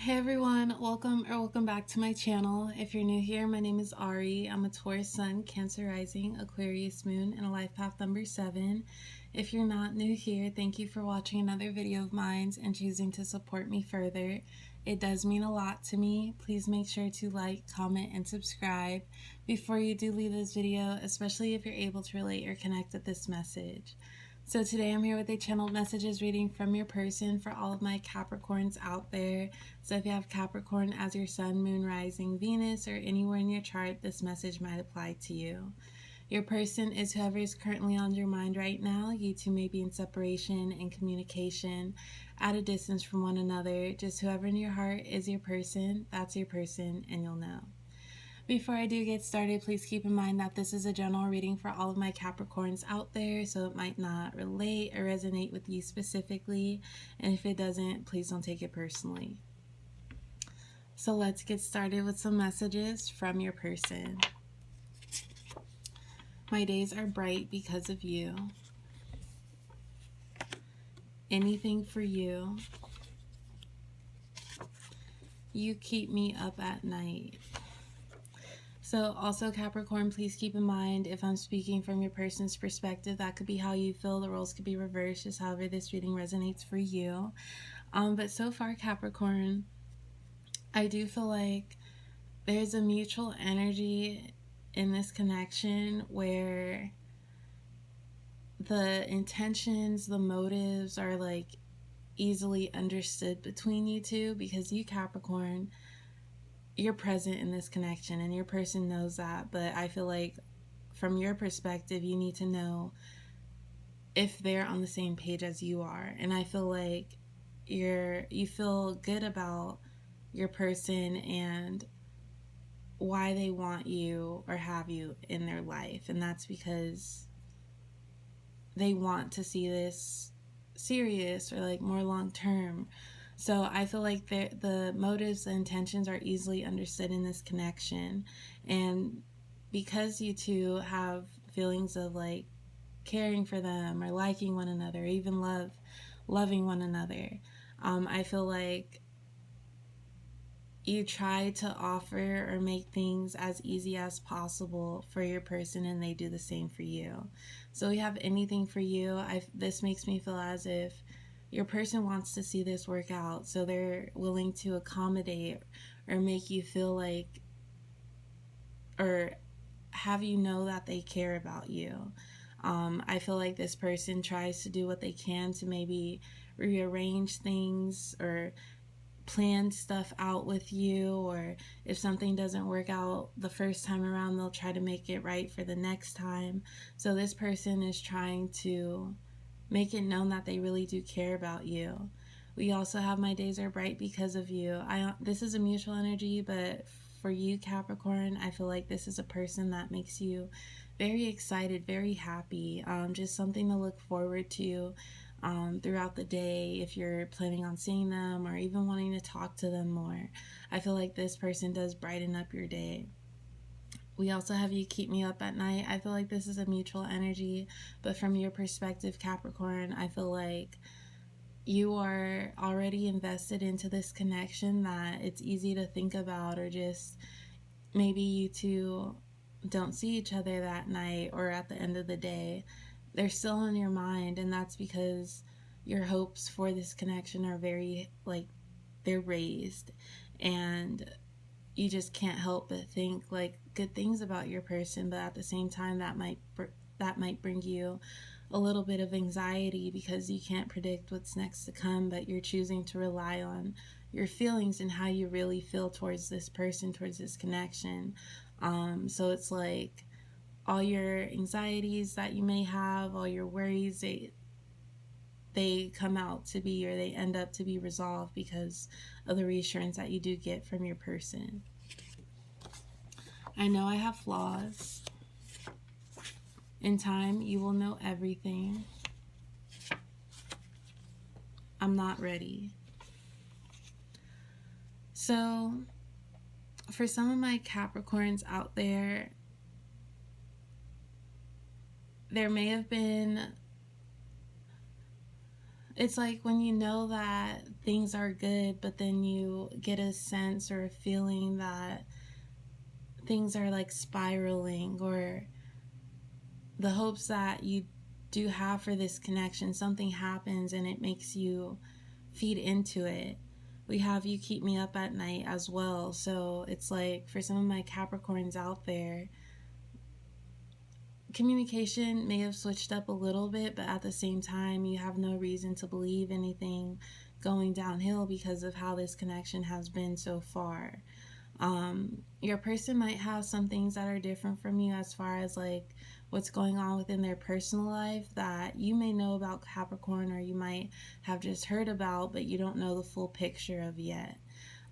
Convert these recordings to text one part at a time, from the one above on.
Hey everyone, welcome back to my channel. If you're new here, my name is Ari. I'm a Taurus Sun, Cancer Rising, Aquarius Moon, and a life path number 7. If you're not new here, thank you for watching another video of mine and choosing to support me further. It does mean a lot to me. Please make sure to like, comment, and subscribe before you do leave this video, especially if you're able to relate or connect with this message. So today I'm here with a channeled messages reading from your person for all of my Capricorns out there. So if you have Capricorn as your sun, moon, rising, Venus, or anywhere in your chart, this message might apply to you. Your person is whoever is currently on your mind right now. You two may be in separation and communication at a distance from one another. Just whoever in your heart is your person, that's your person, and you'll know. Before I do get started, please keep in mind that this is a general reading for all of my Capricorns out there, so it might not relate or resonate with you specifically, and if it doesn't, please don't take it personally. So let's get started with some messages from your person. My days are bright because of you. Anything for you. You keep me up at night. So also Capricorn, please keep in mind if I'm speaking from your person's perspective, that could be how you feel. The roles could be reversed, just however this reading resonates for you. But so far, Capricorn, I do feel like there's a mutual energy in this connection where the intentions, the motives are like easily understood between you two, because you, Capricorn, you're present in this connection and your person knows that, but I feel like from your perspective you need to know if they're on the same page as you are. And I feel like you feel good about your person and why they want you or have you in their life, and that's because they want to see this serious or like more long term. So I feel like the motives, the intentions are easily understood in this connection. And because you two have feelings of like caring for them or liking one another, or even loving one another, I feel like you try to offer or make things as easy as possible for your person, and they do the same for you. So we have anything for you. This makes me feel as if your person wants to see this work out, so they're willing to accommodate or make you feel like, or have you know that they care about you. I feel like this person tries to do what they can to maybe rearrange things or plan stuff out with you, or if something doesn't work out the first time around, they'll try to make it right for the next time. So this person is trying to make it known that they really do care about you. We also have my days are bright because of you. This is a mutual energy, but for you, Capricorn, I feel like this is a person that makes you very excited, very happy, just something to look forward to throughout the day if you're planning on seeing them or even wanting to talk to them more. I feel like this person does brighten up your day. We also have you keep me up at night. I feel like this is a mutual energy, but from your perspective, Capricorn, I feel like you are already invested into this connection that it's easy to think about, or just maybe you two don't see each other that night or at the end of the day. They're still in your mind, and that's because your hopes for this connection are very, like, they're raised, and you just can't help but think like good things about your person, but at the same time that might bring you a little bit of anxiety because you can't predict what's next to come, but you're choosing to rely on your feelings and how you really feel towards this person, towards this connection. So it's like all your anxieties that you may have, all your worries, they come out to be, or they end up to be resolved because of the reassurance that you do get from your person. I know I have flaws. In time, you will know everything. I'm not ready. So, for some of my Capricorns out there, there may have been, it's like when you know that things are good, but then you get a sense or a feeling that things are like spiraling, or the hopes that you do have for this connection, something happens and it makes you feed into it. We have You Keep Me Up at Night as well. So it's like, for some of my Capricorns out there, communication may have switched up a little bit, but at the same time, you have no reason to believe anything going downhill because of how this connection has been so far. Your person might have some things that are different from you as far as like what's going on within their personal life that you may know about Capricorn, or you might have just heard about, but you don't know the full picture of yet.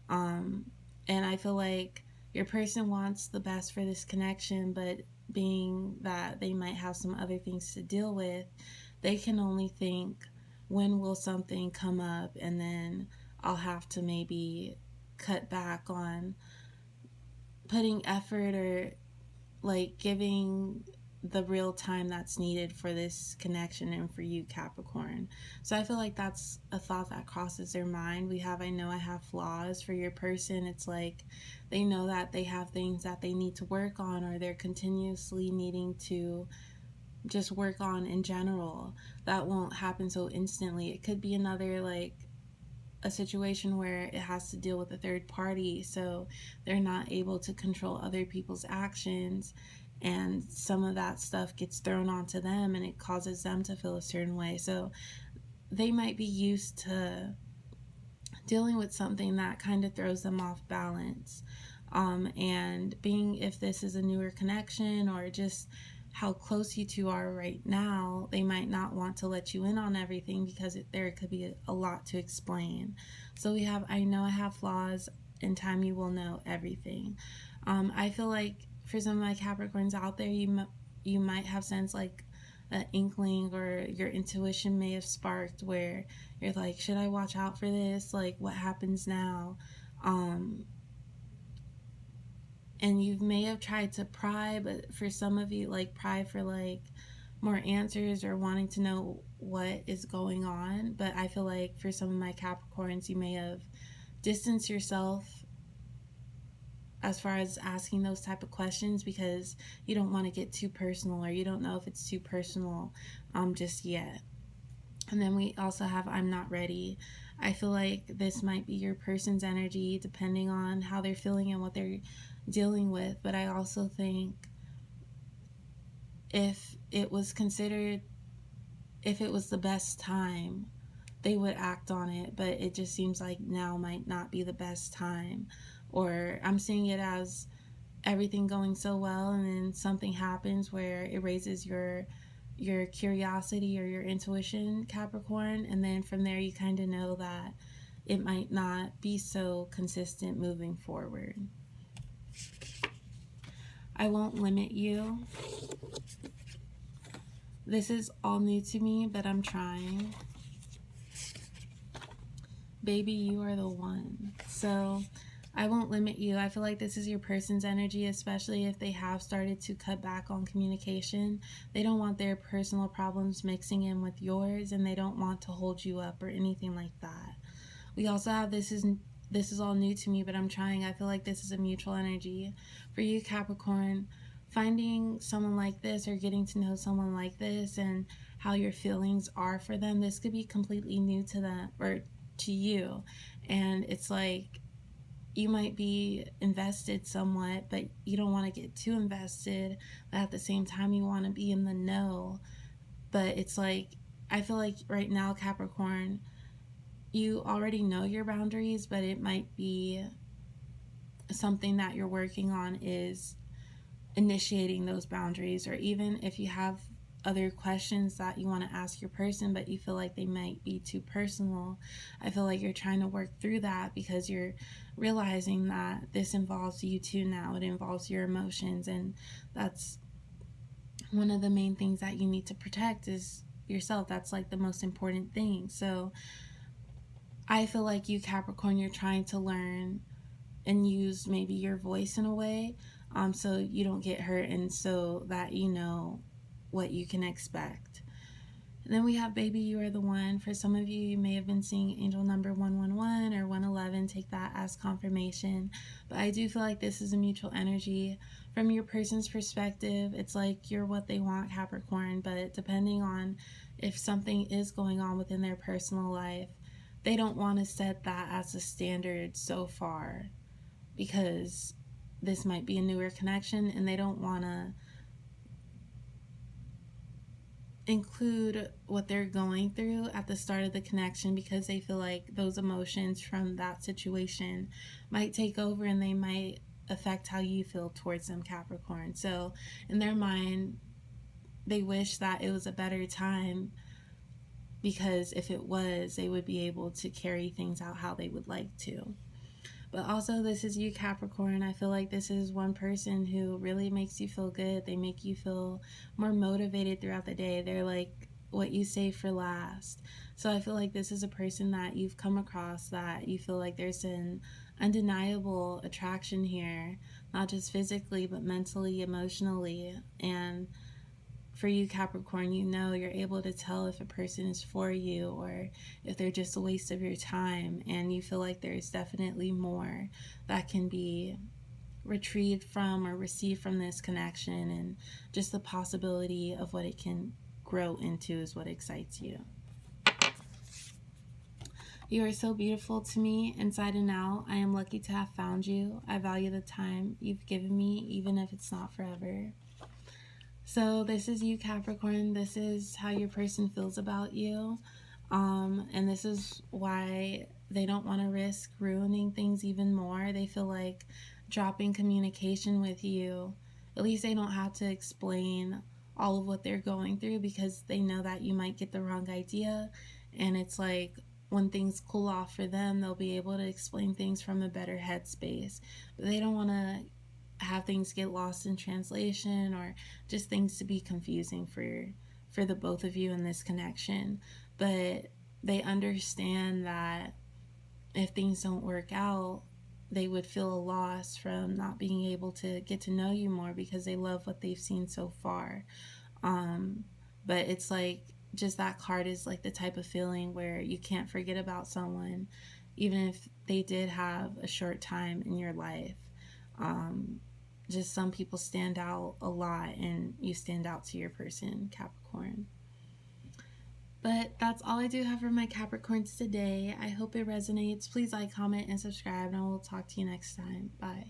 Um, and I feel like your person wants the best for this connection, but being that they might have some other things to deal with, they can only think, when will something come up, and then I'll have to maybe cut back on putting effort, or like giving the real time that's needed for this connection and for you, Capricorn. So I feel like that's a thought that crosses their mind. We have I know I have flaws. For your person, it's like they know that they have things that they need to work on, or they're continuously needing to just work on in general. That won't happen so instantly. It could be another, like, a situation where it has to deal with a third party, so they're not able to control other people's actions, and some of that stuff gets thrown onto them and it causes them to feel a certain way. So they might be used to dealing with something that kind of throws them off balance. And being, if this is a newer connection, or just how close you two are right now, they might not want to let you in on everything because there could be a lot to explain. So we have I know I have flaws. In time, you will know everything. I feel like for some of my Capricorns out there, you might have sensed like an inkling, or your intuition may have sparked where you're like, should I watch out for this? Like, what happens now? And you may have tried to pry, but for some of you, like, pry for like more answers or wanting to know what is going on. But I feel like for some of my Capricorns, you may have distanced yourself as far as asking those type of questions, because you don't want to get too personal, or you don't know if it's too personal just yet. And then we also have I'm Not Ready. I feel like this might be your person's energy depending on how they're feeling and what they're dealing with. But I also think if it was considered, if it was the best time, they would act on it. But it just seems like now might not be the best time. Or I'm seeing it as everything going so well, and then something happens where it raises your curiosity or your intuition, Capricorn, and then from there you kind of know that it might not be so consistent moving forward. I won't limit you. This is all new to me, but I'm trying. Baby, you are the one. So I won't limit you. I feel like this is your person's energy, especially if they have started to cut back on communication. They don't want their personal problems mixing in with yours, and they don't want to hold you up or anything like that. We also have this is all new to me, but I'm trying. I feel like this is a mutual energy. For you, Capricorn, finding someone like this, or getting to know someone like this, and how your feelings are for them, this could be completely new to them or to you. And it's like, you might be invested somewhat, but you don't want to get too invested. But at the same time, you want to be in the know. But it's like, I feel like right now, Capricorn, you already know your boundaries, but it might be something that you're working on, is initiating those boundaries. Or even if you have other questions that you want to ask your person, but you feel like they might be too personal, I feel like you're trying to work through that, because you're realizing that this involves you too now. It involves your emotions, and that's one of the main things that you need to protect, is yourself. That's like the most important thing. So I feel like you, Capricorn, you're trying to learn and use maybe your voice in a way, so you don't get hurt, and so that you know what you can expect. And then we have Baby You Are the One. For some of you, you may have been seeing angel number 111 or 111. Take that as confirmation. But I do feel like this is a mutual energy. From your person's perspective, it's like you're what they want, Capricorn. But depending on if something is going on within their personal life, they don't want to set that as a standard so far, because this might be a newer connection and they don't want to include what they're going through at the start of the connection, because they feel like those emotions from that situation might take over and they might affect how you feel towards them, Capricorn. So in their mind, they wish that it was a better time, because if it was, they would be able to carry things out how they would like to. But also, this is you, Capricorn. I feel like this is one person who really makes you feel good. They make you feel more motivated throughout the day. They're like what you save for last. So I feel like this is a person that you've come across that you feel like there's an undeniable attraction here, not just physically, but mentally, emotionally. And for you, Capricorn, you know you're able to tell if a person is for you or if they're just a waste of your time, and you feel like there's definitely more that can be retrieved from or received from this connection, and just the possibility of what it can grow into is what excites you. You are so beautiful to me, inside and out. I am lucky to have found you. I value the time you've given me, even if it's not forever. So this is you, Capricorn. This is how your person feels about you. And this is why they don't want to risk ruining things even more. They feel like dropping communication with you, at least they don't have to explain all of what they're going through, because they know that you might get the wrong idea. And it's like when things cool off for them, they'll be able to explain things from a better headspace. But they don't want to have things get lost in translation, or just things to be confusing for the both of you in this connection. But they understand that if things don't work out, they would feel a loss from not being able to get to know you more, because they love what they've seen so far. But it's like, just that card is like the type of feeling where you can't forget about someone, even if they did have a short time in your life. Just some people stand out a lot, and you stand out to your person, Capricorn. But that's all I do have for my Capricorns today. I hope it resonates. Please like, comment, and subscribe, and I will talk to you next time. Bye.